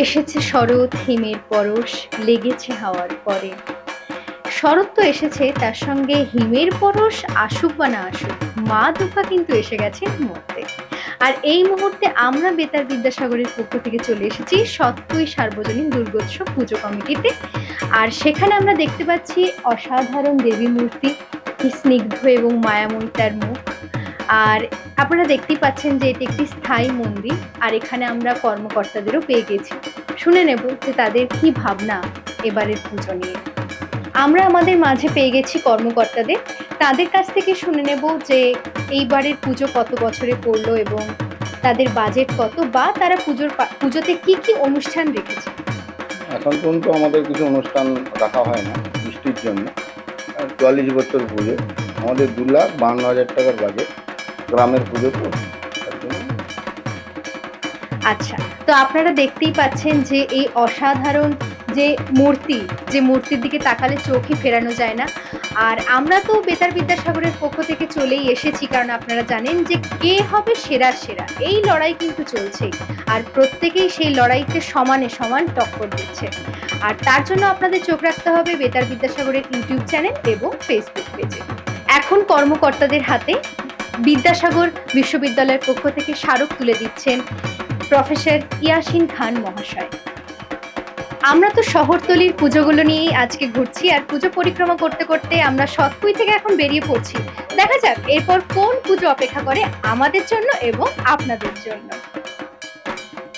এসেছে শরৎ, হিমের পরশ লেগেছে হাওয়ার পরে। শরৎ তো এসেছে, তার সঙ্গে হিমের পরশ আসুক বা না আসুক, মা দুর্গা কিন্তু এসে গেছে মুহূর্তে। আর এই মুহূর্তে আমরা বেতার বিদ্যাসাগরের পক্ষ থেকে চলে এসেছি সৎপুই সার্বজনীন দুর্গোৎসব পুজো কমিটিতে। আর সেখানে আমরা দেখতে পাচ্ছি অসাধারণ দেবী মূর্তি, কি স্নিগ্ধ এবং মায়াময়ী তার মুখ। আর আপনারা দেখতেই পাচ্ছেন যে এটি একটি স্থায়ী মন্দির। আর এখানে আমরা কর্মকর্তাদেরও পেয়ে গেছি, শুনে নেব যে তাদের কি ভাবনা এবারের পুজো নিয়ে। আমরা আমাদের মাঝে পেয়ে গেছি কর্মকর্তাদের, তাদের কাছ থেকে শুনে নেব যে এইবারের পুজো কত বছরে পড়লো এবং তাদের বাজেট কত, বা তারা পুজোতে কি কি অনুষ্ঠান রেখেছে। এখন পর্যন্ত আমাদের কিছু অনুষ্ঠান রাখা হয় না বৃষ্টির জন্য। ৪৪ বছর পুজো, আমাদের ২,৫২,০০০ টাকার বাজেট, গ্রামের পুজো তো। আচ্ছা, তো আপনারা দেখতেই পাচ্ছেন যে এই অসাধারণ যে মূর্তির দিকে তাকালে চোখই ফেরানো যায় না। আর আমরা তো বেতার বিদ্যাসাগরের পক্ষ থেকে চলেই এসেছি, কারণ আপনারা জানেন যে কে হবে সেরা এই লড়াই কিন্তু চলছে। আর প্রত্যেকেই সেই লড়াইতে সমানে সমান টক্কর দিচ্ছে। আর তার জন্য আপনাদের চোখ রাখতে হবে বেতার বিদ্যাসাগরের ইউটিউব চ্যানেল এবং ফেসবুক পেজে। এখন কর্মকর্তাদের হাতে বিদ্যাসাগর বিশ্ববিদ্যালয়ের পক্ষ থেকে স্মারক তুলে দিচ্ছেন প্রফেসর ইয়াসিন খান মহাশয়। আমরা তো শহরতলির পুজোগুলো নিয়েই আজকে ঘুরছি, আর পুজো পরিক্রমা করতে করতে আমরা সৎপুই থেকে এখন বেরিয়ে পড়ছি। দেখা যাক এরপর কোন পুজো অপেক্ষা করে আমাদের জন্য এবং আপনাদের জন্য।